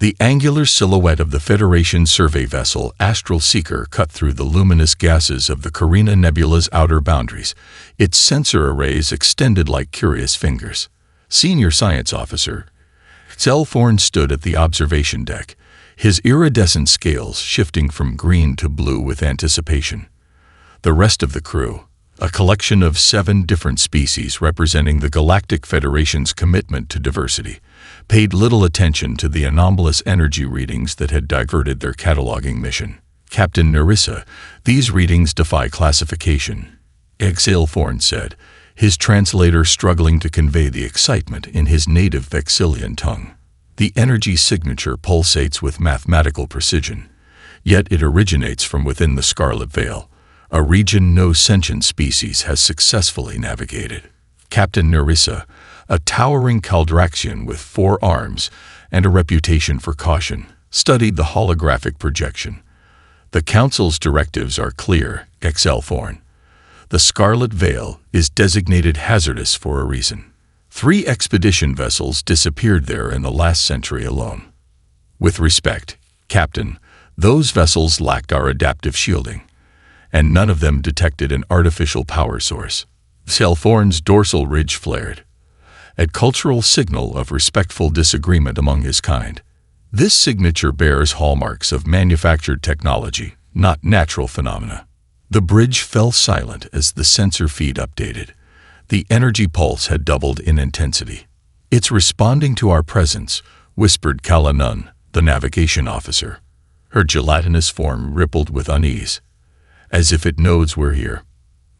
The angular silhouette of the Federation survey vessel Astral Seeker cut through the luminous gases of the Carina Nebula's outer boundaries, its sensor arrays extended like curious fingers. Senior Science Officer Thorn stood at the observation deck, his iridescent scales shifting from green to blue with anticipation. The rest of the crew, a collection of 7 different species representing the Galactic Federation's commitment to diversity, paid little attention to the anomalous energy readings that had diverted their cataloging mission. Captain Narissa, these readings defy classification, Thorn said, his translator struggling to convey the excitement in his native Vexillian tongue. The energy signature pulsates with mathematical precision, yet it originates from within the Scarlet Veil, a region no sentient species has successfully navigated. Captain Narissa, a towering Caldraxian with 4 arms and a reputation for caution, studied the holographic projection. The Council's directives are clear, Thorn. The Scarlet Veil is designated hazardous for a reason. 3 expedition vessels disappeared there in the last century alone. With respect, Captain, those vessels lacked our adaptive shielding, and none of them detected an artificial power source. Thorn's dorsal ridge flared, a cultural signal of respectful disagreement among his kind. This signature bears hallmarks of manufactured technology, not natural phenomena. The bridge fell silent as the sensor feed updated. The energy pulse had doubled in intensity. "It's responding to our presence," whispered Kalanun, the navigation officer. Her gelatinous form rippled with unease, as if it knows we're here.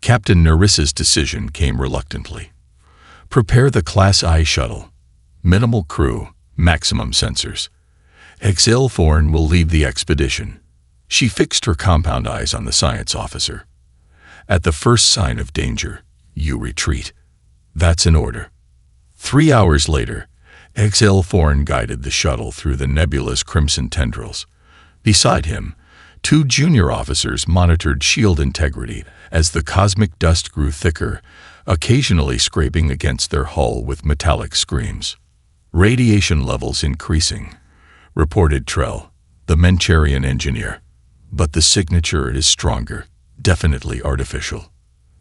Captain Narissa's decision came reluctantly. "Prepare the Class I shuttle. Minimal crew, maximum sensors. Thorn will lead the expedition." She fixed her compound eyes on the science officer. "At the first sign of danger, you retreat. That's an order." 3 hours later, Thorn guided the shuttle through the nebula's crimson tendrils. Beside him, 2 junior officers monitored shield integrity as the cosmic dust grew thicker, occasionally scraping against their hull with metallic screams. "Radiation levels increasing," reported Trell, the Mencherian engineer. "But the signature is stronger, definitely artificial."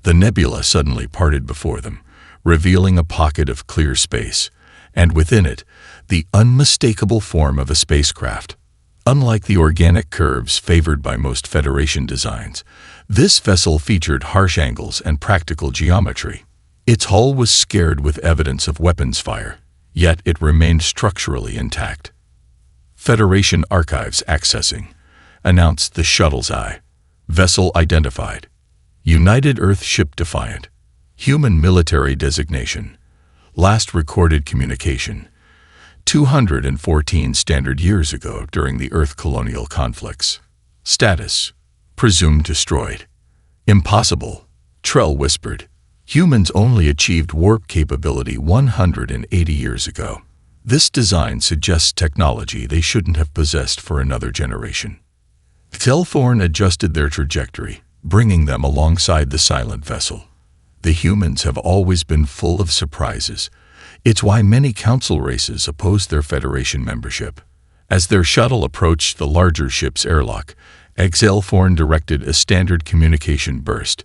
The nebula suddenly parted before them, revealing a pocket of clear space, and within it, the unmistakable form of a spacecraft. Unlike the organic curves favored by most Federation designs, this vessel featured harsh angles and practical geometry. Its hull was scarred with evidence of weapons fire, yet it remained structurally intact. "Federation archives accessing," announced the shuttle's eye. "Vessel identified. United Earth Ship Defiant. Human military designation. Last recorded communication 214 standard years ago during the Earth colonial conflicts. Status: presumed destroyed." "Impossible," Trell whispered. "Humans only achieved warp capability 180 years ago. This design suggests technology they shouldn't have possessed for another generation." Thorn adjusted their trajectory, bringing them alongside the silent vessel. The humans have always been full of surprises. It's why many council races opposed their Federation membership. As their shuttle approached the larger ship's airlock, Thorn directed a standard communication burst,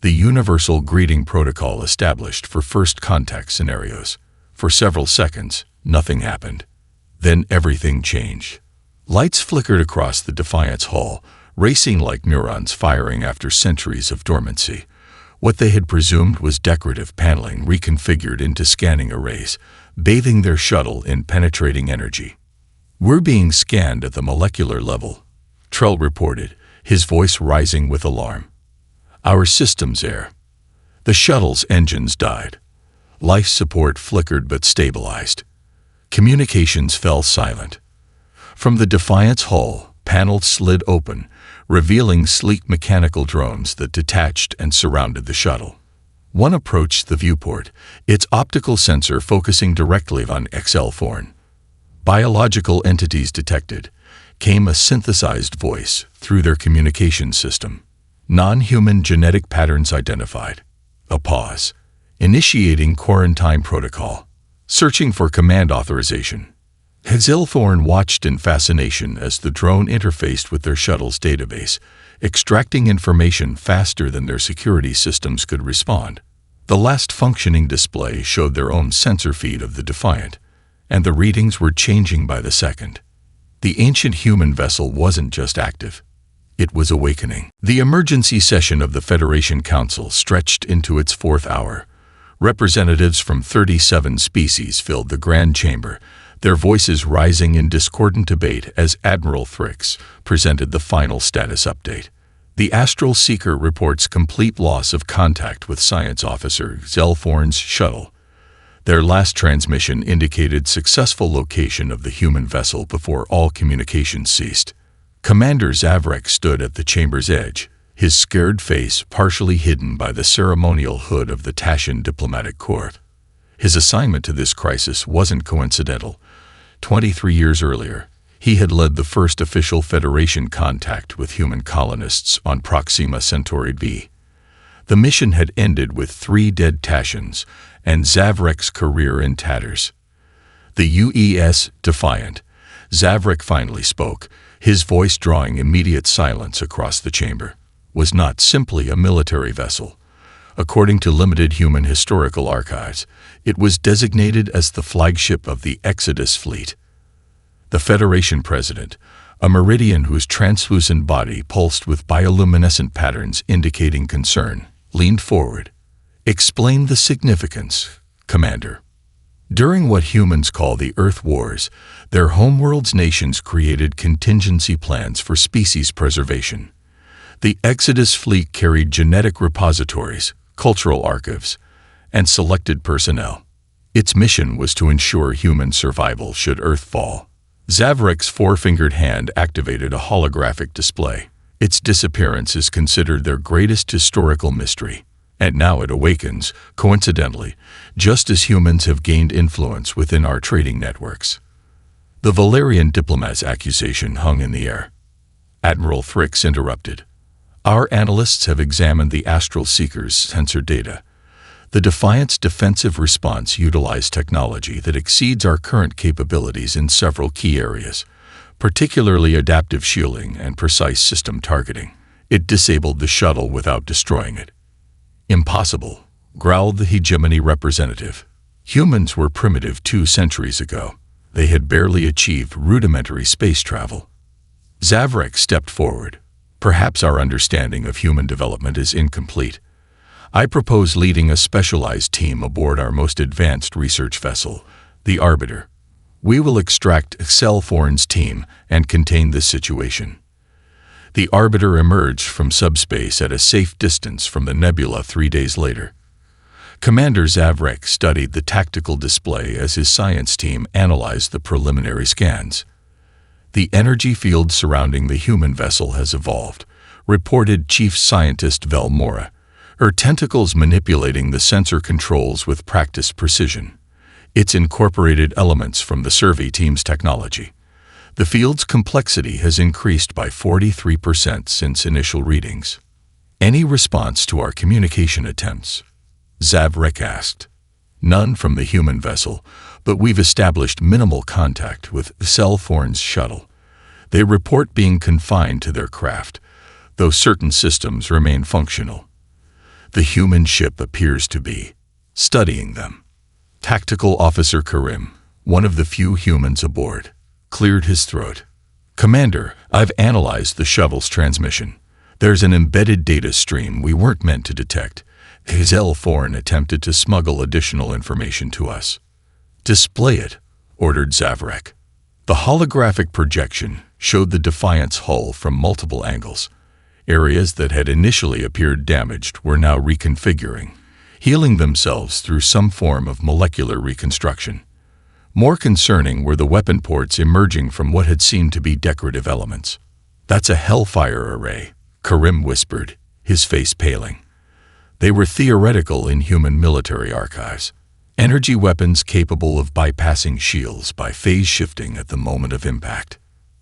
the universal greeting protocol established for first contact scenarios. For several seconds, nothing happened. Then everything changed. Lights flickered across the Defiant's hull, racing like neurons firing after centuries of dormancy. What they had presumed was decorative paneling reconfigured into scanning arrays, bathing their shuttle in penetrating energy. "We're being scanned at the molecular level," Trell reported, his voice rising with alarm. "Our system's air." The shuttle's engines died. Life support flickered but stabilized. Communications fell silent. From the Defiant's hull, panels slid open, revealing sleek mechanical drones that detached and surrounded the shuttle. One approached the viewport, its optical sensor focusing directly on Thorn. "Biological entities detected," came a synthesized voice through their communication system. "Non-human genetic patterns identified." A pause. "Initiating quarantine protocol. Searching for command authorization." Hexelthorn watched in fascination as the drone interfaced with their shuttle's database, extracting information faster than their security systems could respond. The last functioning display showed their own sensor feed of the Defiant, and the readings were changing by the second. The ancient human vessel wasn't just active. It was awakening. The emergency session of the Federation Council stretched into its fourth hour. Representatives from 37 species filled the Grand Chamber, their voices rising in discordant debate as Admiral Thrix presented the final status update. The Astral Seeker reports complete loss of contact with Science Officer Zelthorn's shuttle. Their last transmission indicated successful location of the human vessel before all communications ceased. Commander Zavrek stood at the chamber's edge, his scared face partially hidden by the ceremonial hood of the Tashan diplomatic corps. His assignment to this crisis wasn't coincidental. 23 years earlier, he had led the first official Federation contact with human colonists on Proxima Centauri B. The mission had ended with 3 dead Tashans and Zavrek's career in tatters. The UES Defiant. Zavrek finally spoke, his voice drawing immediate silence across the chamber. Was not simply a military vessel. According to limited human historical archives, it was designated as the flagship of the Exodus fleet. The Federation president, a meridian whose translucent body pulsed with bioluminescent patterns indicating concern, leaned forward. Explain the significance, Commander. During what humans call the Earth Wars, their homeworld's nations created contingency plans for species preservation. The Exodus fleet carried genetic repositories, cultural archives, and selected personnel. Its mission was to ensure human survival should Earth fall. Zavrek's four-fingered hand activated a holographic display. Its disappearance is considered their greatest historical mystery. And now it awakens, coincidentally, just as humans have gained influence within our trading networks. The Valerian diplomat's accusation hung in the air. Admiral Thrix interrupted. Our analysts have examined the Astral Seeker's sensor data. The Defiant's defensive response utilized technology that exceeds our current capabilities in several key areas, particularly adaptive shielding and precise system targeting. It disabled the shuttle without destroying it. Impossible, growled the hegemony representative. Humans were primitive 2 centuries ago. They had barely achieved rudimentary space travel. Zavrek stepped forward. Perhaps our understanding of human development is incomplete. I propose leading a specialized team aboard our most advanced research vessel, the Arbiter. We will extract Excelthorn's team and contain this situation. The Arbiter emerged from subspace at a safe distance from the nebula 3 days later. Commander Zavrek studied the tactical display as his science team analyzed the preliminary scans. The energy field surrounding the human vessel has evolved, reported Chief Scientist Velmora, her tentacles manipulating the sensor controls with practiced precision. It's incorporated elements from the survey team's technology. The field's complexity has increased by 43% since initial readings. Any response to our communication attempts? Zavrek asked. None from the human vessel, but we've established minimal contact with Excelthorn's shuttle. They report being confined to their craft, though certain systems remain functional. The human ship appears to be studying them. Tactical Officer Karim, one of the few humans aboard, cleared his throat. Commander, I've analyzed the shuttle's transmission. There's an embedded data stream we weren't meant to detect. Excelthorn attempted to smuggle additional information to us. Display it, ordered Zavrek. The holographic projection showed the Defiant's hull from multiple angles. Areas that had initially appeared damaged were now reconfiguring, healing themselves through some form of molecular reconstruction. More concerning were the weapon ports emerging from what had seemed to be decorative elements. That's a Hellfire array, Karim whispered, his face paling. They were theoretical in human military archives. Energy weapons capable of bypassing shields by phase shifting at the moment of impact.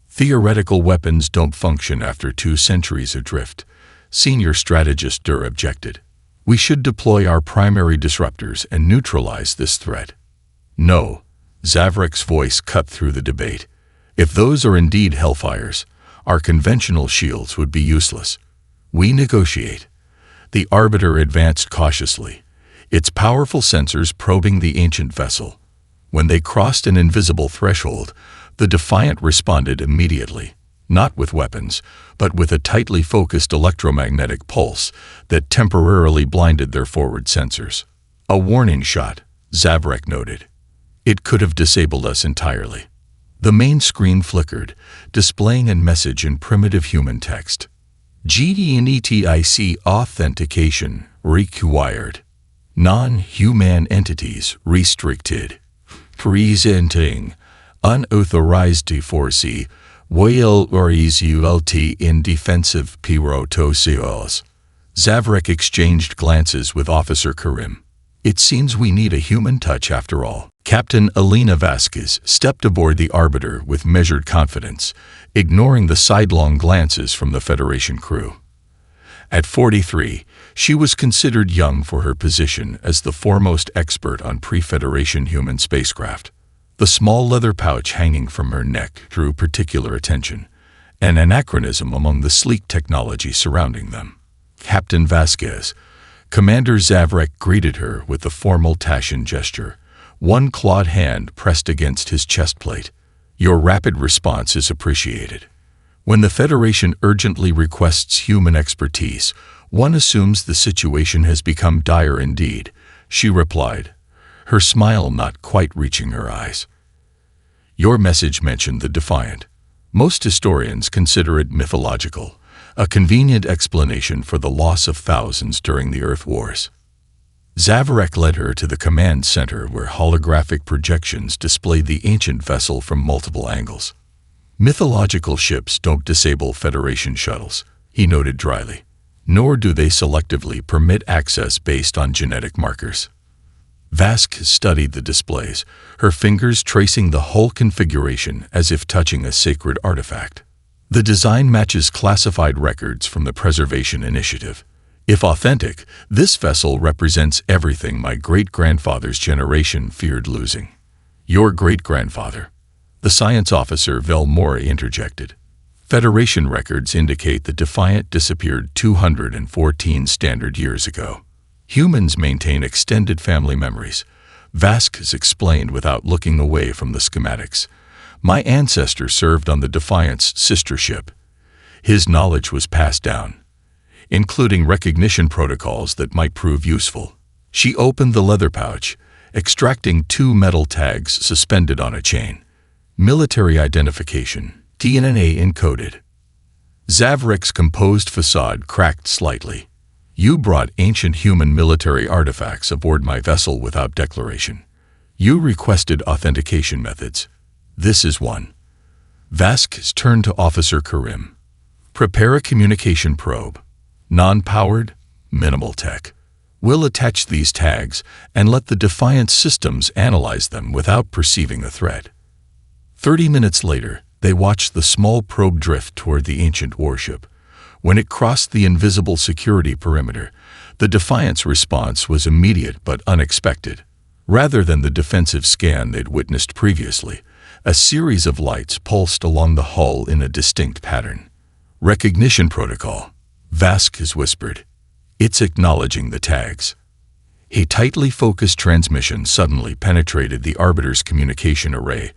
Theoretical weapons don't function after 2 centuries adrift, Senior Strategist Durr objected. We should deploy our primary disruptors and neutralize this threat. No, Zavrek's voice cut through the debate. If those are indeed Hellfires, our conventional shields would be useless. We negotiate. The Arbiter advanced cautiously, its powerful sensors probing the ancient vessel. When they crossed an invisible threshold, the Defiant responded immediately, not with weapons, but with a tightly focused electromagnetic pulse that temporarily blinded their forward sensors. A warning shot, Zavrek noted. It could have disabled us entirely. The main screen flickered, displaying a message in primitive human text. GDNETIC authentication required. Non-human entities restricted. Presenting unauthorized force while result in defensive pyrotocios. Zavrek exchanged glances with Officer Karim. It seems we need a human touch after all. Captain Elena Vasquez stepped aboard the Arbiter with measured confidence, ignoring the sidelong glances from the Federation crew. At 43, she was considered young for her position as the foremost expert on pre-Federation human spacecraft. The small leather pouch hanging from her neck drew particular attention, an anachronism among the sleek technology surrounding them. Captain Vasquez, Commander Zavrek greeted her with a formal Tashin gesture, one clawed hand pressed against his chest plate. Your rapid response is appreciated. When the Federation urgently requests human expertise, one assumes the situation has become dire indeed, she replied, her smile not quite reaching her eyes. Your message mentioned the Defiant. Most historians consider it mythological, a convenient explanation for the loss of thousands during the Earth Wars. Zavrek led her to the command center where holographic projections displayed the ancient vessel from multiple angles. Mythological ships don't disable Federation shuttles, he noted dryly, nor do they selectively permit access based on genetic markers. Vasquez studied the displays, her fingers tracing the whole configuration as if touching a sacred artifact. The design matches classified records from the Preservation Initiative. If authentic, this vessel represents everything my great-grandfather's generation feared losing. Your great-grandfather, the science officer Velmore interjected. Federation records indicate the Defiant disappeared 214 standard years ago. Humans maintain extended family memories, Vasquez explained without looking away from the schematics. My ancestor served on the Defiant's sister ship. His knowledge was passed down, including recognition protocols that might prove useful. She opened the leather pouch, extracting 2 metal tags suspended on a chain. Military identification, DNA encoded. Zavrek's composed facade cracked slightly. You brought ancient human military artifacts aboard my vessel without declaration. You requested authentication methods. This is one. Vasquez turned to Officer Karim. Prepare a communication probe. Non-powered, minimal tech. We'll attach these tags and let the Defiant systems analyze them without perceiving a threat. 30 minutes later, they watched the small probe drift toward the ancient warship. When it crossed the invisible security perimeter, the Defiant's response was immediate but unexpected. Rather than the defensive scan they'd witnessed previously, a series of lights pulsed along the hull in a distinct pattern. Recognition protocol, Vasquez whispered. It's acknowledging the tags. A tightly focused transmission suddenly penetrated the Arbiter's communication array,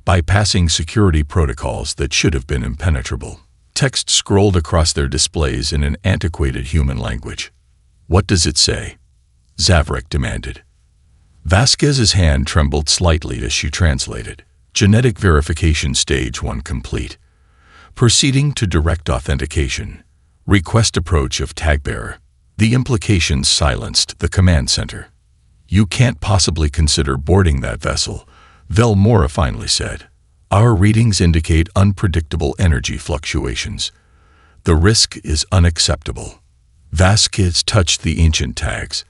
bypassing security protocols that should have been impenetrable. Text scrolled across their displays in an antiquated human language. What does it say? Zavrek demanded. Vasquez's hand trembled slightly as she translated. Genetic verification stage 1 complete. Proceeding to direct authentication. Request approach of tagbearer. The implications silenced the command center. You can't possibly consider boarding that vessel, Velmora finally said. Our readings indicate unpredictable energy fluctuations. The risk is unacceptable. Vasquez touched the ancient tags.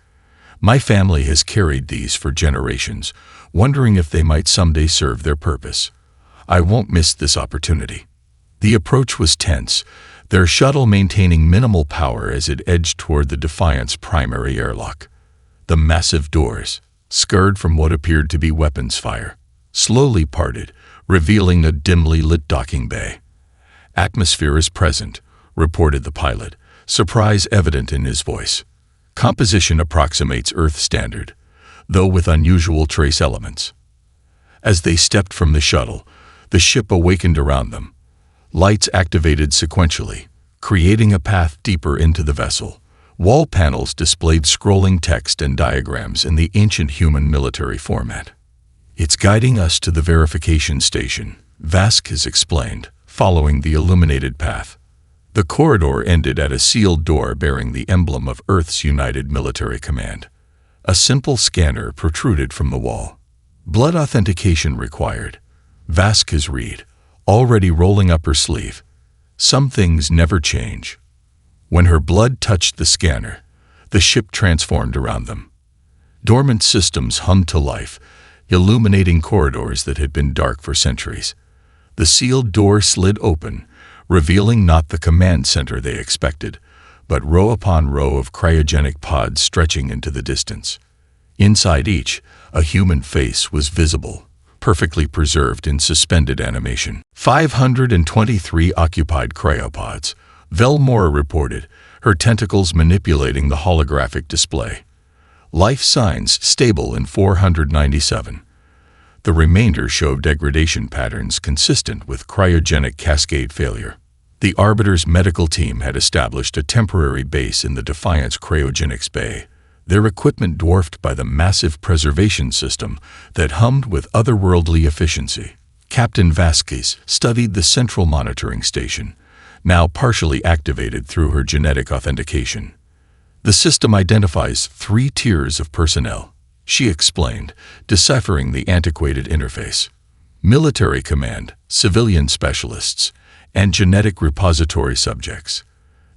My family has carried these for generations, wondering if they might someday serve their purpose. I won't miss this opportunity. The approach was tense, their shuttle maintaining minimal power as it edged toward the Defiant's primary airlock. The massive doors, scarred from what appeared to be weapons fire, slowly parted, revealing a dimly lit docking bay. "Atmosphere is present," reported the pilot, surprise evident in his voice. "Composition approximates Earth standard, though with unusual trace elements." As they stepped from the shuttle, the ship awakened around them. Lights activated sequentially, creating a path deeper into the vessel. Wall panels displayed scrolling text and diagrams in the ancient human military format. "It's guiding us to the verification station," Vasquez explained, following the illuminated path. The corridor ended at a sealed door bearing the emblem of Earth's United Military Command. A simple scanner protruded from the wall. "Blood authentication required," Vasquez read, already rolling up her sleeve. Some things never change. When her blood touched the scanner, the ship transformed around them. Dormant systems hummed to life, illuminating corridors that had been dark for centuries. The sealed door slid open, revealing not the command center they expected, but row upon row of cryogenic pods stretching into the distance. Inside each, a human face was visible, perfectly preserved in suspended animation. 523 occupied cryopods, Velmore reported, her tentacles manipulating the holographic display. Life signs stable in 497. The remainder showed degradation patterns consistent with cryogenic cascade failure. The Arbiter's medical team had established a temporary base in the Defiance cryogenics bay, their equipment dwarfed by the massive preservation system that hummed with otherworldly efficiency. Captain Vasquez studied the central monitoring station, now partially activated through her genetic authentication. "The system identifies 3 tiers of personnel," she explained, deciphering the antiquated interface. "Military command, civilian specialists, and genetic repository subjects.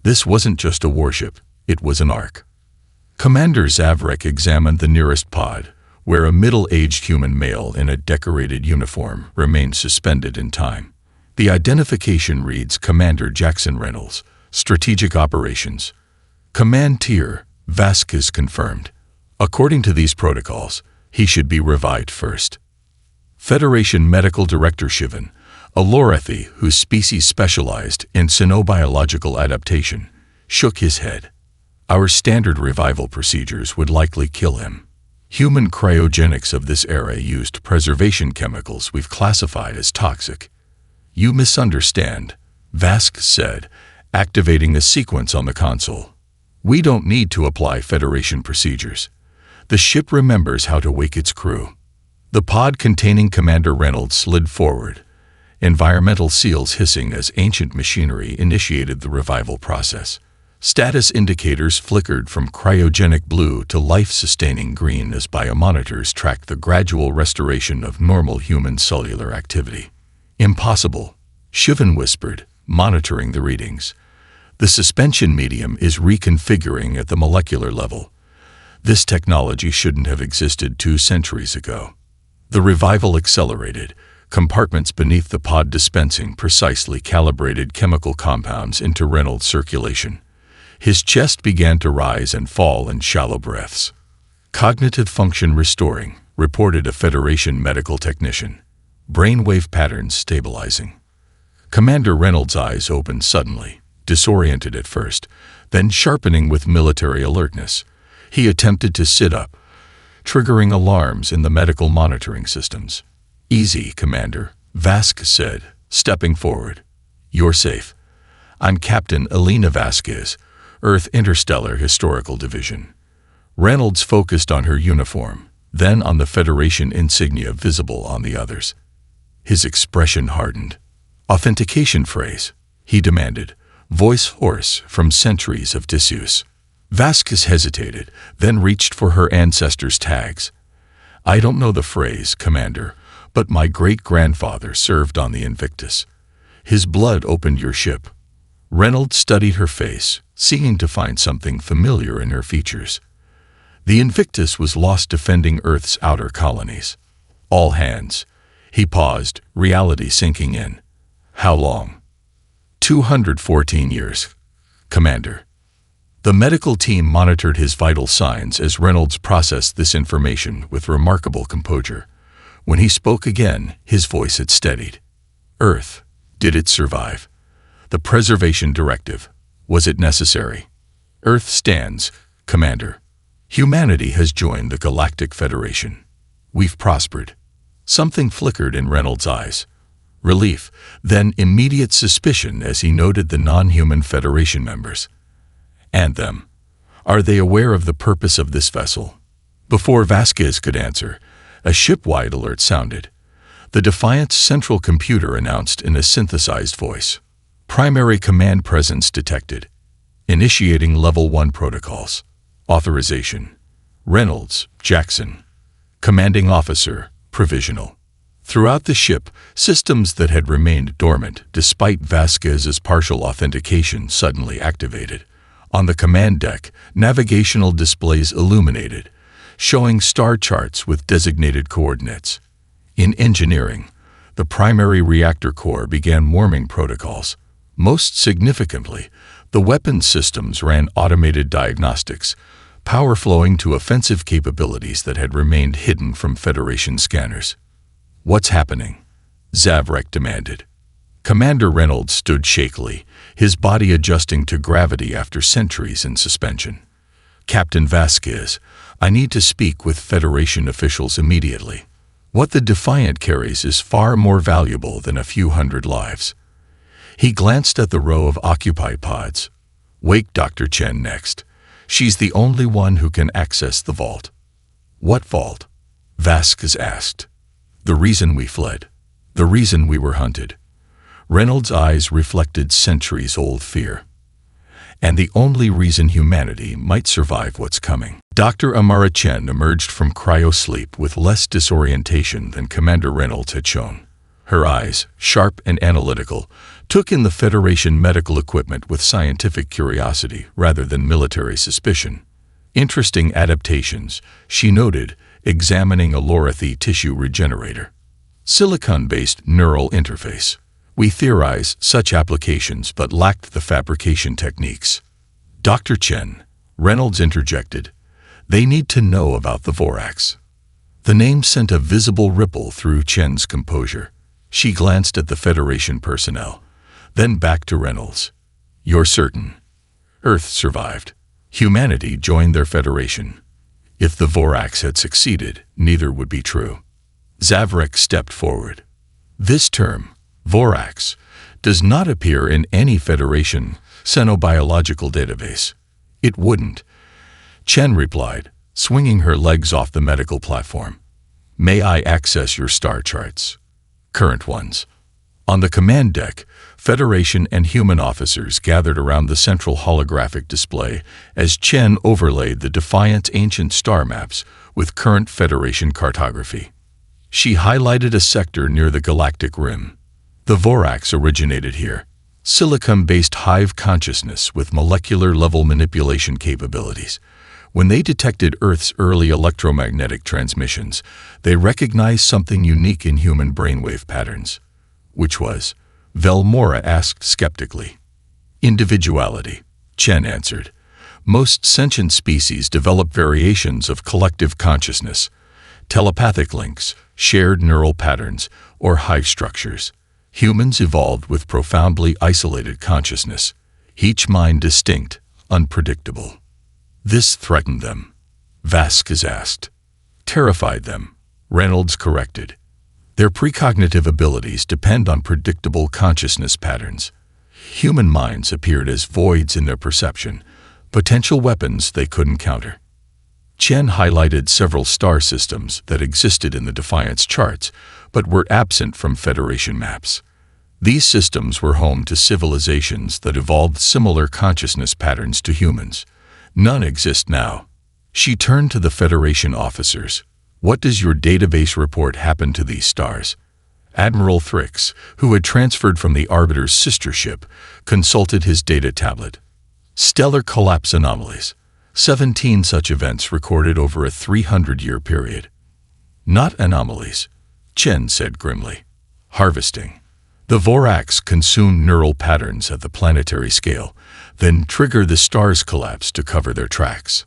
This wasn't just a warship, it was an ark." Commander Zavrek examined the nearest pod, where a middle-aged human male in a decorated uniform remained suspended in time. The identification reads Commander Jackson Reynolds, Strategic Operations. "Command tier," Vasquez confirmed. "According to these protocols, he should be revived first." Federation Medical Director Shivan, a Lorethi whose species specialized in cynobiological adaptation, shook his head. "Our standard revival procedures would likely kill him. Human cryogenics of this era used preservation chemicals we've classified as toxic." "You misunderstand," Vasquez said, activating a sequence on the console. "We don't need to apply Federation procedures. The ship remembers how to wake its crew." The pod containing Commander Reynolds slid forward, environmental seals hissing as ancient machinery initiated the revival process. Status indicators flickered from cryogenic blue to life-sustaining green as biomonitors tracked the gradual restoration of normal human cellular activity. "Impossible," Shivan whispered, monitoring the readings. "The suspension medium is reconfiguring at the molecular level. This technology shouldn't have existed 2 centuries ago." The revival accelerated, compartments beneath the pod dispensing precisely calibrated chemical compounds into Reynolds' circulation. His chest began to rise and fall in shallow breaths. "Cognitive function restoring," reported a Federation medical technician. "Brainwave patterns stabilizing." Commander Reynolds' eyes opened suddenly, disoriented at first, then sharpening with military alertness. He attempted to sit up, triggering alarms in the medical monitoring systems. "Easy, Commander," Vasquez said, stepping forward. "You're safe. I'm Captain Elena Vasquez, Earth Interstellar Historical Division." Reynolds focused on her uniform, then on the Federation insignia visible on the others. His expression hardened. "Authentication phrase," he demanded, voice hoarse from centuries of disuse. Vasquez hesitated, then reached for her ancestors' tags. "I don't know the phrase, Commander, but my great-grandfather served on the Invictus. His blood opened your ship." Reynolds studied her face, seeming to find something familiar in her features. "The Invictus was lost defending Earth's outer colonies. All hands." He paused, reality sinking in. "How long?" 214 years, Commander." The medical team monitored his vital signs as Reynolds processed this information with remarkable composure. When he spoke again, his voice had steadied. Earth, did it survive? The preservation directive, was it necessary? Earth stands, Commander. Humanity has joined the Galactic Federation. We've prospered. Something flickered in Reynolds' eyes. Relief, then immediate suspicion as he noted the non-human Federation members. And them. Are they aware of the purpose of this vessel? Before Vasquez could answer, a ship-wide alert sounded. The Defiant's central computer announced in a synthesized voice. Primary command presence detected. Initiating Level 1 protocols. Authorization. Reynolds, Jackson. Commanding Officer, Provisional. Throughout the ship, systems that had remained dormant despite Vasquez's partial authentication suddenly activated. On the command deck, navigational displays illuminated, showing star charts with designated coordinates. In engineering, the primary reactor core began warming protocols. Most significantly, the weapons systems ran automated diagnostics, power flowing to offensive capabilities that had remained hidden from Federation scanners. What's happening? Zavrek demanded. Commander Reynolds stood shakily, his body adjusting to gravity after centuries in suspension. Captain Vasquez, I need to speak with Federation officials immediately. What the Defiant carries is far more valuable than a few hundred lives. He glanced at the row of occupied pods. Wake Dr. Chen next. She's the only one who can access the vault. What vault? Vasquez asked. The reason we fled. The reason we were hunted. Reynolds' eyes reflected centuries-old fear. And the only reason humanity might survive what's coming. Dr. Amara Chen emerged from cryo-sleep with less disorientation than Commander Reynolds had shown. Her eyes, sharp and analytical, took in the Federation medical equipment with scientific curiosity rather than military suspicion. Interesting adaptations, she noted, examining a Lorathi tissue regenerator. Silicon-based neural interface. We theorize such applications but lacked the fabrication techniques. Dr. Chen, Reynolds interjected, they need to know about the Vorax. The name sent a visible ripple through Chen's composure. She glanced at the Federation personnel, then back to Reynolds. You're certain? Earth survived. Humanity joined their Federation. If the Vorax had succeeded, neither would be true. Zavrek stepped forward. This term, Vorax, does not appear in any Federation xenobiological database. It wouldn't. Chen replied, swinging her legs off the medical platform. May I access your star charts? Current ones. On the command deck, Federation and human officers gathered around the central holographic display as Chen overlaid the Defiant's ancient star maps with current Federation cartography. She highlighted a sector near the galactic rim. The Vorax originated here. Silicon-based hive consciousness with molecular-level manipulation capabilities. When they detected Earth's early electromagnetic transmissions, they recognized something unique in human brainwave patterns. Which was? Velmora asked skeptically. Individuality, Chen answered. Most sentient species develop variations of collective consciousness, telepathic links, shared neural patterns, or hive structures. Humans evolved with profoundly isolated consciousness, each mind distinct, unpredictable. This threatened them, Vasquez asked. Terrified them, Reynolds corrected. Their precognitive abilities depend on predictable consciousness patterns. Human minds appeared as voids in their perception, potential weapons they couldn't counter. Chen highlighted several star systems that existed in the Defiant's charts, but were absent from Federation maps. These systems were home to civilizations that evolved similar consciousness patterns to humans. None exist now. She turned to the Federation officers. What does your database report happen to these stars? Admiral Thrix, who had transferred from the Arbiter's sister ship, consulted his data tablet. Stellar collapse anomalies. 17 such events recorded over a 300-year period. Not anomalies, Chen said grimly. Harvesting. The Vorax consume neural patterns at the planetary scale, then trigger the star's collapse to cover their tracks.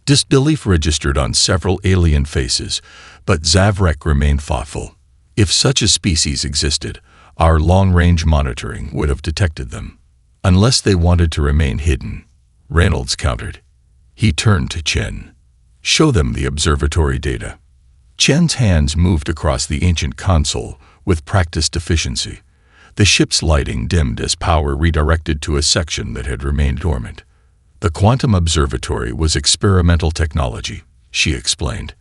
Disbelief registered on several alien faces, But Zavrek remained thoughtful. If such a species existed, our long-range monitoring would have detected them. Unless they wanted to remain hidden, Reynolds countered. He turned to Chen. Show them the observatory data. Chen's hands moved across the ancient console with practiced efficiency. The ship's lighting dimmed as power redirected to a section that had remained dormant. The quantum observatory was experimental technology, she explained.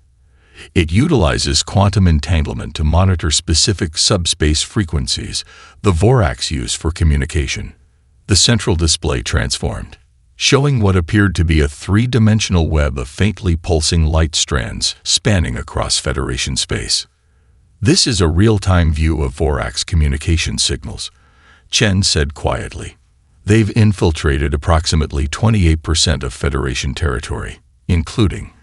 It utilizes quantum entanglement to monitor specific subspace frequencies the Vorax use for communication. The central display transformed, showing what appeared to be a three-dimensional web of faintly pulsing light strands spanning across Federation space. This is a real-time view of Vorax communication signals, Chen said quietly. They've infiltrated approximately 28% of Federation territory, including.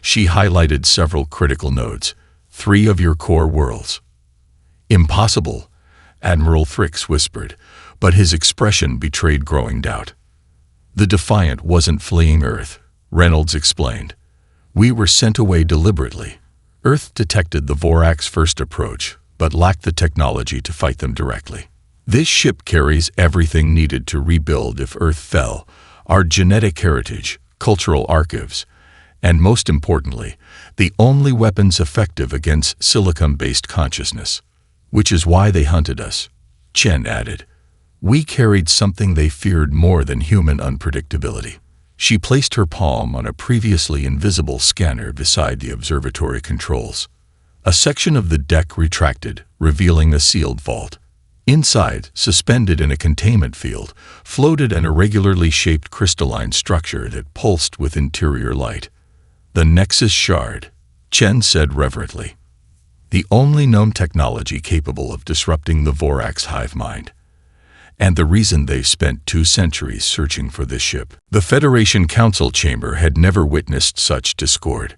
She highlighted several critical nodes, 3 of your core worlds. Impossible, Admiral Thrix whispered, but his expression betrayed growing doubt. The Defiant wasn't fleeing Earth, Reynolds explained. We were sent away deliberately. Earth detected the Vorax first approach, but lacked the technology to fight them directly. This ship carries everything needed to rebuild if Earth fell, our genetic heritage, cultural archives, and most importantly, the only weapons effective against silicon-based consciousness. Which is why they hunted us, Chen added. We carried something they feared more than human unpredictability. She placed her palm on a previously invisible scanner beside the observatory controls. A section of the deck retracted, revealing a sealed vault. Inside, suspended in a containment field, floated an irregularly shaped crystalline structure that pulsed with interior light. The Nexus Shard, Chen said reverently. The only known technology capable of disrupting the Vorax hive mind. And the reason they've spent 2 centuries searching for this ship. The Federation Council chamber had never witnessed such discord.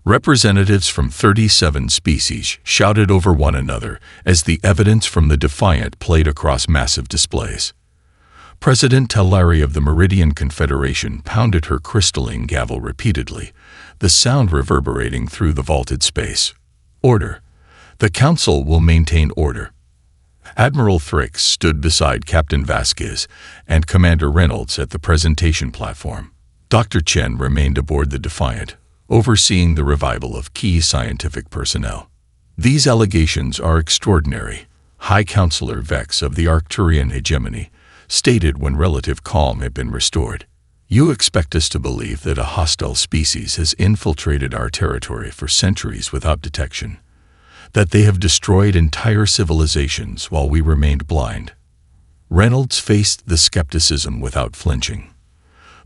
Representatives from 37 species shouted over one another as the evidence from the Defiant played across massive displays. President Telari of the Meridian Confederation pounded her crystalline gavel repeatedly, the sound reverberating through the vaulted space. Order. The Council will maintain order. Admiral Thrix stood beside Captain Vasquez and Commander Reynolds at the presentation platform. Dr. Chen remained aboard the Defiant, overseeing the revival of key scientific personnel. These allegations are extraordinary, High Counselor Vex of the Arcturian hegemony stated when relative calm had been restored. You expect us to believe that a hostile species has infiltrated our territory for centuries without detection, that they have destroyed entire civilizations while we remained blind. Reynolds faced the skepticism without flinching.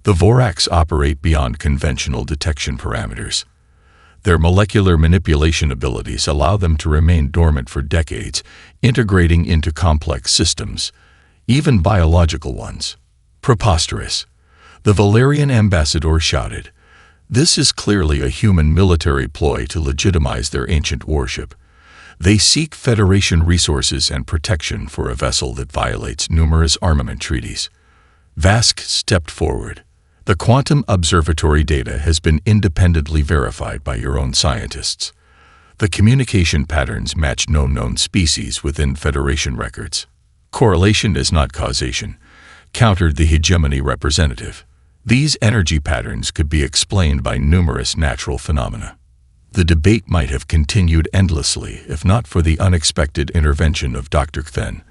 The Vorax operate beyond conventional detection parameters. Their molecular manipulation abilities allow them to remain dormant for decades, integrating into complex systems, even biological ones. Preposterous. The Valerian ambassador shouted. This is clearly a human military ploy to legitimize their ancient warship. They seek Federation resources and protection for a vessel that violates numerous armament treaties. Vask stepped forward. The quantum observatory data has been independently verified by your own scientists. The communication patterns match no known species within Federation records. Correlation is not causation, countered the hegemony representative. These energy patterns could be explained by numerous natural phenomena. The debate might have continued endlessly if not for the unexpected intervention of Dr. Kthen,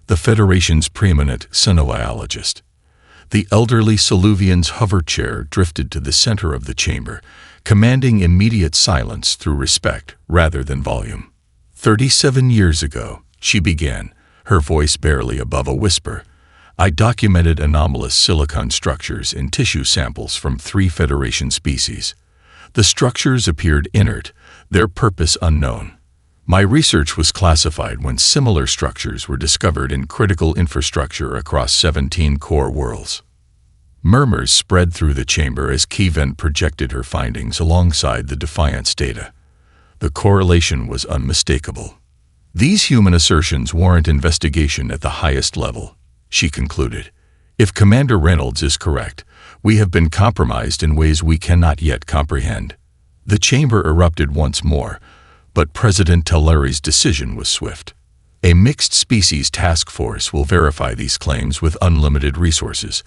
the Federation's preeminent cynobiologist. The elderly Soluvian's hover chair drifted to the center of the chamber, commanding immediate silence through respect rather than volume. 37 years ago, she began, her voice barely above a whisper, I documented anomalous silicon structures in tissue samples from 3 Federation species. The structures appeared inert, their purpose unknown. My research was classified when similar structures were discovered in critical infrastructure across 17 core worlds. Murmurs spread through the chamber as Keyvent projected her findings alongside the Defiance data. The correlation was unmistakable. These human assertions warrant investigation at the highest level, she concluded. If Commander Reynolds is correct, we have been compromised in ways we cannot yet comprehend. The chamber erupted once more, but President Telleri's decision was swift. A mixed-species task force will verify these claims with unlimited resources.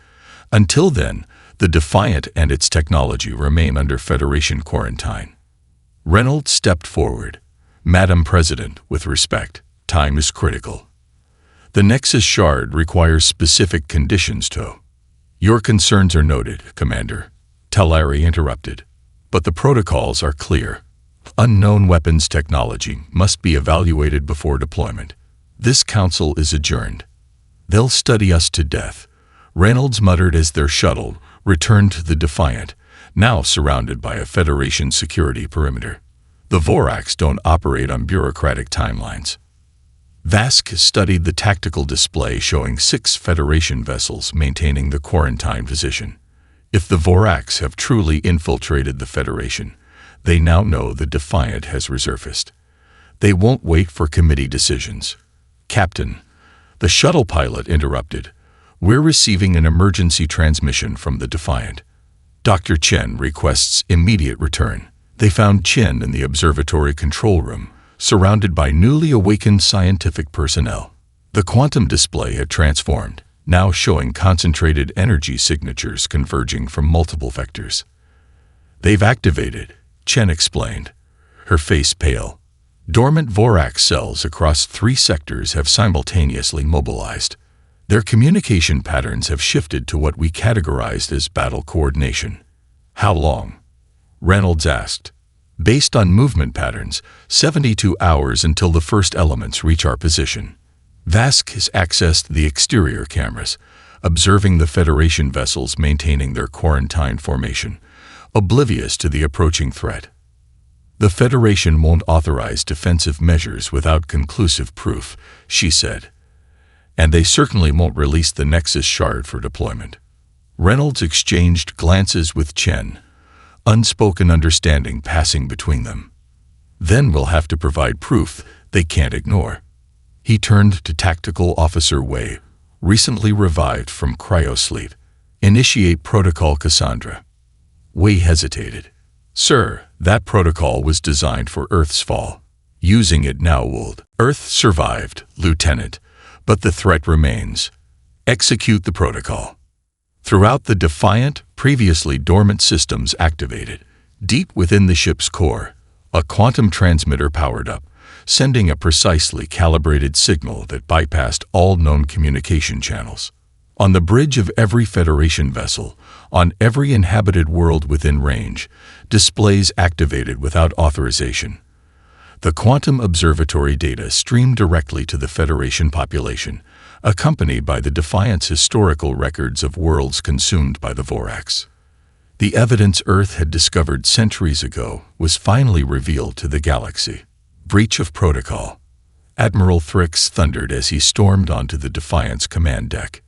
Until then, the Defiant and its technology remain under Federation quarantine. Reynolds stepped forward. Madam President, with respect, time is critical. The Nexus Shard requires specific conditions to. Your concerns are noted, Commander. Telleri interrupted. But the protocols are clear. Unknown weapons technology must be evaluated before deployment. This council is adjourned. They'll study us to death, Reynolds muttered as their shuttle returned to the Defiant, now surrounded by a Federation security perimeter. The Voraks don't operate on bureaucratic timelines. Vask studied the tactical display showing 6 Federation vessels maintaining the quarantine position. If the Voraks have truly infiltrated the Federation, they now know the Defiant has resurfaced. They won't wait for committee decisions. Captain, the shuttle pilot interrupted. We're receiving an emergency transmission from the Defiant. Dr. Chen requests immediate return. They found Chen in the observatory control room, surrounded by newly awakened scientific personnel. The quantum display had transformed, now showing concentrated energy signatures converging from multiple vectors. They've activated, Chen explained, her face pale. Dormant Vorak cells across 3 sectors have simultaneously mobilized. Their communication patterns have shifted to what we categorized as battle coordination. How long? Reynolds asked. Based on movement patterns, 72 hours until the first elements reach our position. Vask has accessed the exterior cameras, observing the Federation vessels maintaining their quarantine formation, oblivious to the approaching threat. The Federation won't authorize defensive measures without conclusive proof, she said. And they certainly won't release the Nexus Shard for deployment. Reynolds exchanged glances with Chen, unspoken understanding passing between them. Then we'll have to provide proof they can't ignore. He turned to Tactical Officer Wei, recently revived from cryosleep. Initiate Protocol Cassandra. Wei hesitated. Sir, that protocol was designed for Earth's fall. Using it now would. Earth survived, Lieutenant, but the threat remains. Execute the protocol. Throughout the Defiant, previously dormant systems activated. Deep within the ship's core, a quantum transmitter powered up, sending a precisely calibrated signal that bypassed all known communication channels. On the bridge of every Federation vessel, on every inhabited world within range, displays activated without authorization. The quantum observatory data streamed directly to the Federation population, accompanied by the Defiant's historical records of worlds consumed by the Voraks. The evidence Earth had discovered centuries ago was finally revealed to the galaxy. Breach of protocol. Admiral Thrix thundered as he stormed onto the Defiant's command deck.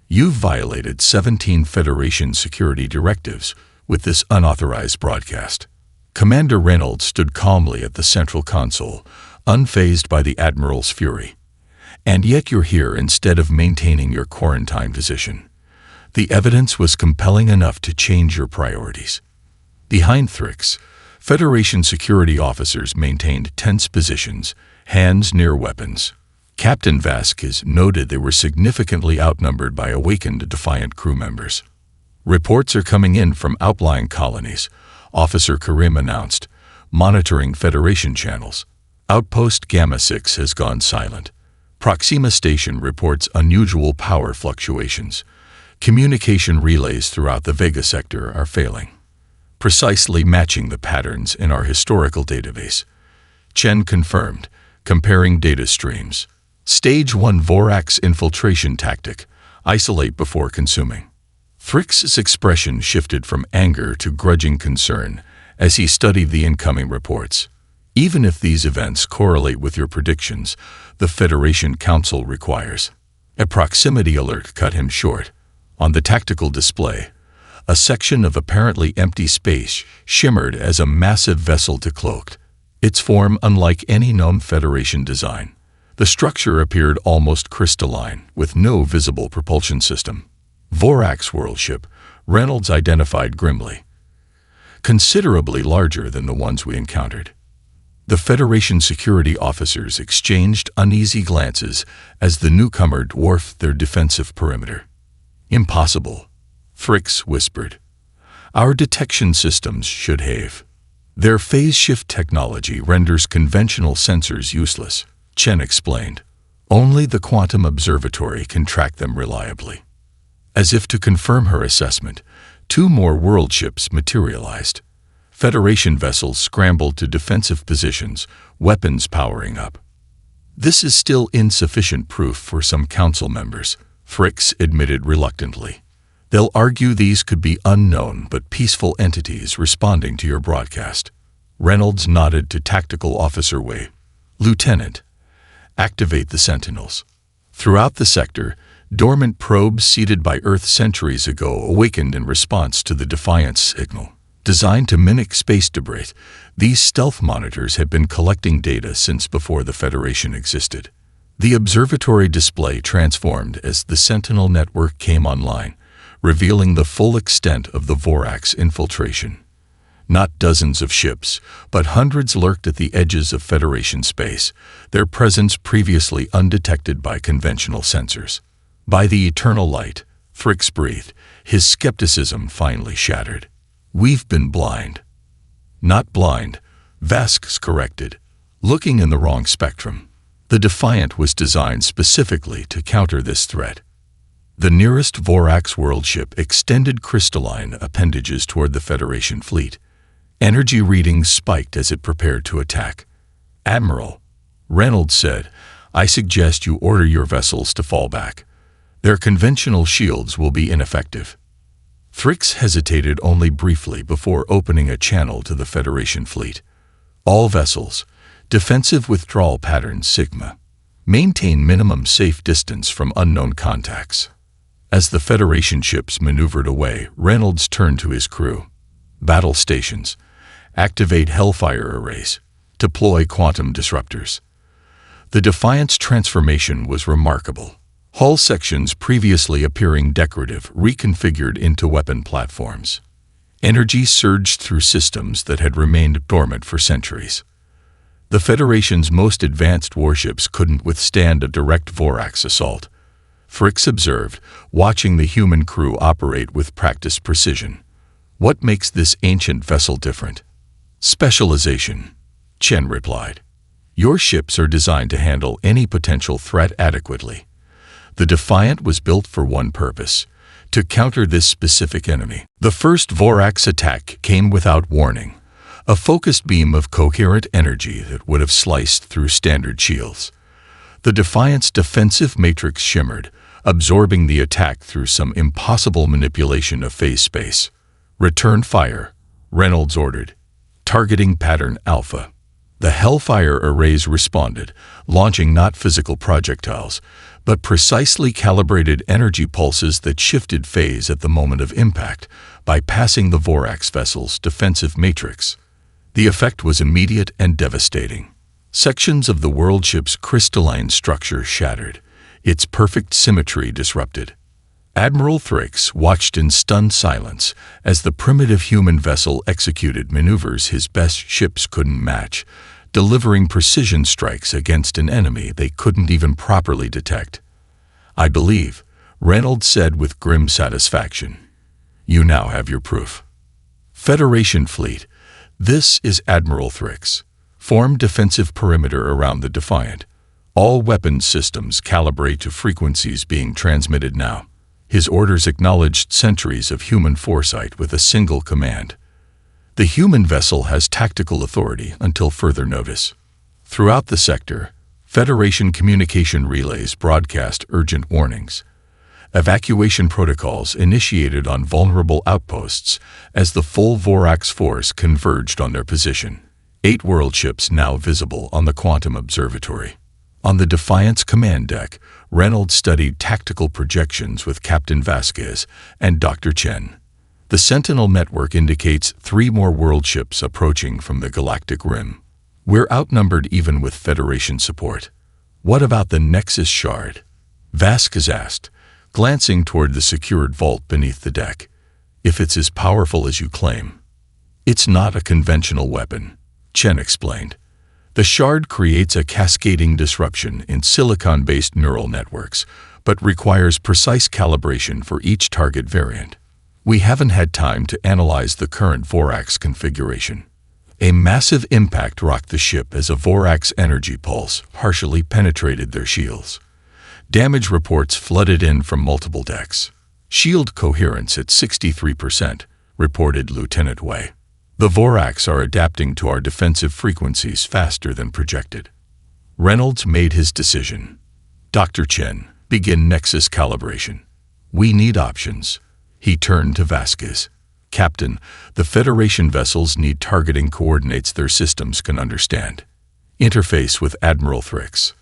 You've violated 17 Federation security directives with this unauthorized broadcast. Commander Reynolds stood calmly at the central console, unfazed by the Admiral's fury. And yet you're here instead of maintaining your quarantine position. The evidence was compelling enough to change your priorities. Behind Thrix, Federation security officers maintained tense positions, hands near weapons. Captain Vasquez noted they were significantly outnumbered by awakened Defiant crew members. Reports are coming in from outlying colonies, Officer Karim announced, monitoring Federation channels. Outpost Gamma 6 has gone silent. Proxima Station reports unusual power fluctuations. Communication relays throughout the Vega sector are failing, precisely matching the patterns in our historical database. Chen confirmed, comparing data streams. Stage 1 Vorax infiltration tactic, isolate before consuming. Thrix's expression shifted from anger to grudging concern as he studied the incoming reports. Even if these events correlate with your predictions, the Federation Council requires. A proximity alert cut him short. On the tactical display, a section of apparently empty space shimmered as a massive vessel decloaked, its form unlike any known Federation design. The structure appeared almost crystalline, with no visible propulsion system. Vorax world ship, Reynolds identified grimly. considerably larger than the ones we encountered. The Federation security officers exchanged uneasy glances as the newcomer dwarfed their defensive perimeter. "Impossible," Fricks whispered. "Our detection systems should have. Their phase shift technology renders conventional sensors useless," Chen explained. "Only the quantum observatory can track them reliably." As if to confirm her assessment, 2 more world ships materialized. Federation vessels scrambled to defensive positions, weapons powering up. "This is still insufficient proof for some council members," Fricks admitted reluctantly. "They'll argue these could be unknown but peaceful entities responding to your broadcast." Reynolds nodded to Tactical Officer Wei. "Lieutenant, activate the Sentinels." Throughout the sector, dormant probes seeded by Earth centuries ago awakened in response to the Defiance signal. Designed to mimic space debris, these stealth monitors had been collecting data since before the Federation existed. The observatory display transformed as the Sentinel network came online, revealing the full extent of the Vorax infiltration. Not dozens of ships, but hundreds lurked at the edges of Federation space, their presence previously undetected by conventional sensors. "By the eternal light," Fricks breathed, his skepticism finally shattered. "We've been blind." "Not blind," Vasquez corrected, "looking in the wrong spectrum." The Defiant was designed specifically to counter this threat. The nearest Vorax world ship extended crystalline appendages toward the Federation fleet. Energy readings spiked as it prepared to attack. "Admiral," Reynolds said, "I suggest you order your vessels to fall back. Their conventional shields will be ineffective." Fricks hesitated only briefly before opening a channel to the Federation fleet. "All vessels, defensive withdrawal pattern Sigma. Maintain minimum safe distance from unknown contacts." As the Federation ships maneuvered away, Reynolds turned to his crew. "Battle stations. Activate Hellfire arrays. Deploy quantum disruptors." The Defiant's transformation was remarkable. Hull sections previously appearing decorative reconfigured into weapon platforms. Energy surged through systems that had remained dormant for centuries. The Federation's most advanced warships couldn't withstand a direct Vorax assault. Fricks observed, watching the human crew operate with practiced precision. "What makes this ancient vessel different?" "Specialization," Chen replied. "Your ships are designed to handle any potential threat adequately. The Defiant was built for one purpose: to counter this specific enemy." The first Vorax attack came without warning, a focused beam of coherent energy that would have sliced through standard shields. The Defiant's defensive matrix shimmered, absorbing the attack through some impossible manipulation of phase space. "Return fire," Reynolds ordered, targeting pattern Alpha. The Hellfire arrays responded, launching not physical projectiles, but precisely calibrated energy pulses that shifted phase at the moment of impact, bypassing the Vorax vessel's defensive matrix. The effect was immediate and devastating. Sections of the world ship's crystalline structure shattered, its perfect symmetry disrupted. Admiral Fricks watched in stunned silence as the primitive human vessel executed maneuvers his best ships couldn't match, delivering precision strikes against an enemy they couldn't even properly detect. "I believe," Reynolds said with grim satisfaction, "you now have your proof." Federation fleet, this is Admiral Fricks. Form defensive perimeter around the Defiant. All weapons systems calibrate to frequencies being transmitted now. His orders acknowledged centuries of human foresight with a single command. The human vessel has tactical authority until further notice. Throughout the sector, Federation communication relays broadcast urgent warnings. Evacuation protocols initiated on vulnerable outposts as the full Vorax force converged on their position. 8 world ships now visible on the Quantum Observatory. On the Defiant's command deck, Reynolds studied tactical projections with Captain Vasquez and Dr. Chen. The Sentinel network indicates 3 more world ships approaching from the Galactic Rim. "We're outnumbered even with Federation support. What about the Nexus Shard?" Vasquez asked, glancing toward the secured vault beneath the deck. "If it's as powerful as you claim." It's not a conventional weapon, Chen explained. The shard creates a cascading disruption in silicon-based neural networks, but requires precise calibration for each target variant. We haven't had time to analyze the current Vorax configuration. A massive impact rocked the ship as a Vorax energy pulse partially penetrated their shields. Damage reports flooded in from multiple decks. Shield coherence at 63%, reported Lieutenant Wei. The Vorax are adapting to our defensive frequencies faster than projected. Reynolds made his decision. Dr. Chen, begin Nexus calibration. We need options. He turned to Vasquez. Captain, the Federation vessels need targeting coordinates their systems can understand. Interface with Admiral Thrix.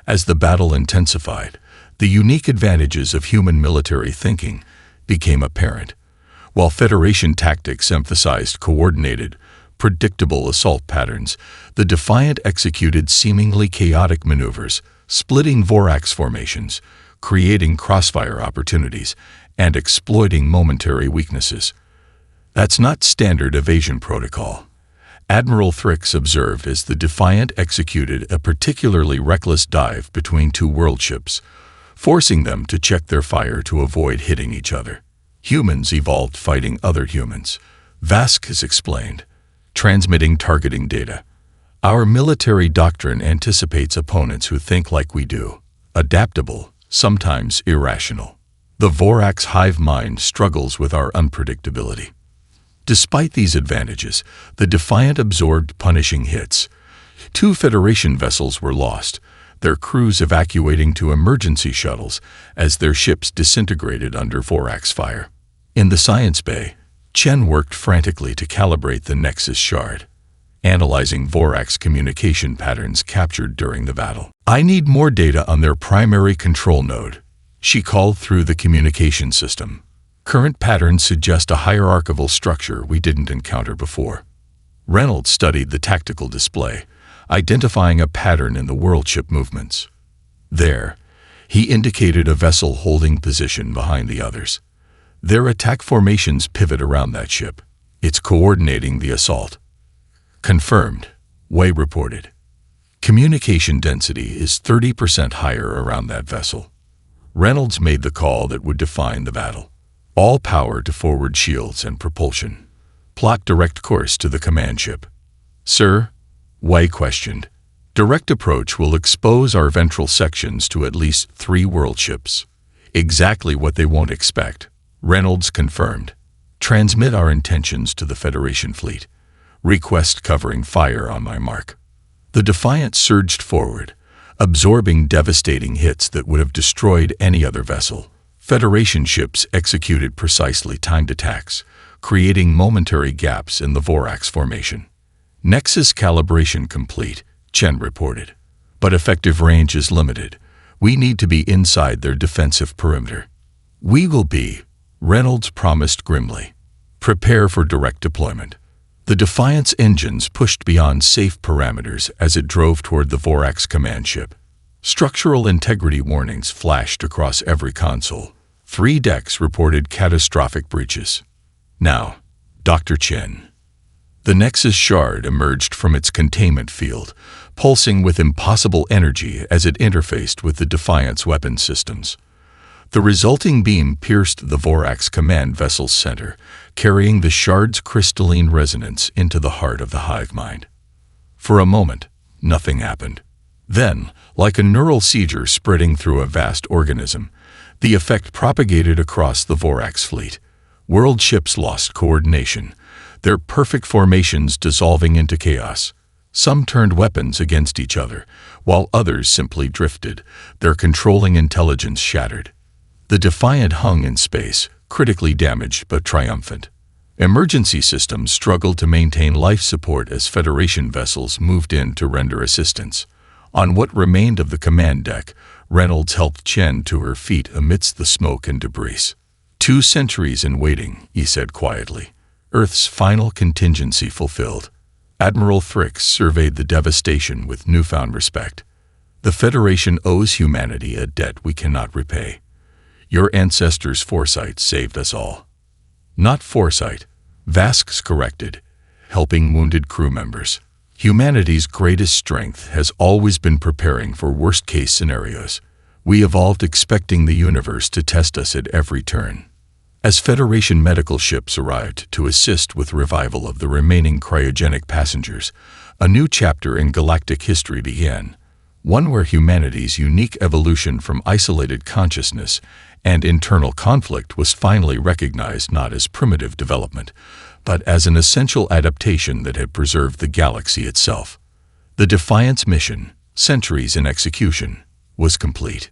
As the battle intensified, the unique advantages of human military thinking became apparent. While Federation tactics emphasized coordinated, predictable assault patterns, the Defiant executed seemingly chaotic maneuvers, splitting Vorax formations, creating crossfire opportunities, and exploiting momentary weaknesses. That's not standard evasion protocol. Admiral Thrix observed as the Defiant executed a particularly reckless dive between two world ships, forcing them to check their fire to avoid hitting each other. Humans evolved fighting other humans, Vasquez explained, transmitting targeting data. Our military doctrine anticipates opponents who think like we do, adaptable, sometimes irrational. The Vorax hive mind struggles with our unpredictability. Despite these advantages, the Defiant absorbed punishing hits. 2 Federation vessels were lost, their crews evacuating to emergency shuttles as their ships disintegrated under Vorax fire. In the science bay, Chen worked frantically to calibrate the Nexus shard, analyzing Vorax communication patterns captured during the battle. I need more data on their primary control node, she called through the communication system. Current patterns suggest a hierarchical structure we didn't encounter before. Reynolds studied the tactical display, identifying a pattern in the world ship movements. There, he indicated a vessel holding position behind the others. Their attack formations pivot around that ship. It's coordinating the assault. Confirmed, Wei reported. Communication density is 30% higher around that vessel. Reynolds made the call that would define the battle. All power to forward shields and propulsion. Plot direct course to the command ship. Sir? Wei questioned. Direct approach will expose our ventral sections to at least 3 world ships. Exactly what they won't expect. Reynolds confirmed. Transmit our intentions to the Federation fleet. Request covering fire on my mark. The Defiant surged forward, absorbing devastating hits that would have destroyed any other vessel. Federation ships executed precisely timed attacks, creating momentary gaps in the Vorax formation. Nexus calibration complete, Chen reported. But effective range is limited. We need to be inside their defensive perimeter. We will be, Reynolds promised grimly. Prepare for direct deployment. The Defiant's engines pushed beyond safe parameters as it drove toward the Vorax command ship. Structural integrity warnings flashed across every console. 3 decks reported catastrophic breaches. Now, Dr. Chen. The Nexus shard emerged from its containment field, pulsing with impossible energy as it interfaced with the Defiant's weapon systems. The resulting beam pierced the Vorax command vessel's center, carrying the shard's crystalline resonance into the heart of the hive mind. For a moment, nothing happened. Then, like a neural seizure spreading through a vast organism, the effect propagated across the Vorax fleet. World ships lost coordination, their perfect formations dissolving into chaos. Some turned weapons against each other, while others simply drifted, their controlling intelligence shattered. The Defiant hung in space, critically damaged but triumphant. Emergency systems struggled to maintain life support as Federation vessels moved in to render assistance. On what remained of the command deck, Reynolds helped Chen to her feet amidst the smoke and debris. 2 centuries in waiting, he said quietly. Earth's final contingency fulfilled. Admiral Thrix surveyed the devastation with newfound respect. The Federation owes humanity a debt we cannot repay. Your ancestors' foresight saved us all. Not foresight, Vasquez corrected, helping wounded crew members. Humanity's greatest strength has always been preparing for worst-case scenarios. We evolved expecting the universe to test us at every turn. As Federation medical ships arrived to assist with revival of the remaining cryogenic passengers, a new chapter in galactic history began, one where humanity's unique evolution from isolated consciousness and internal conflict was finally recognized not as primitive development, but as an essential adaptation that had preserved the galaxy itself. The Defiance mission, centuries in execution, was complete.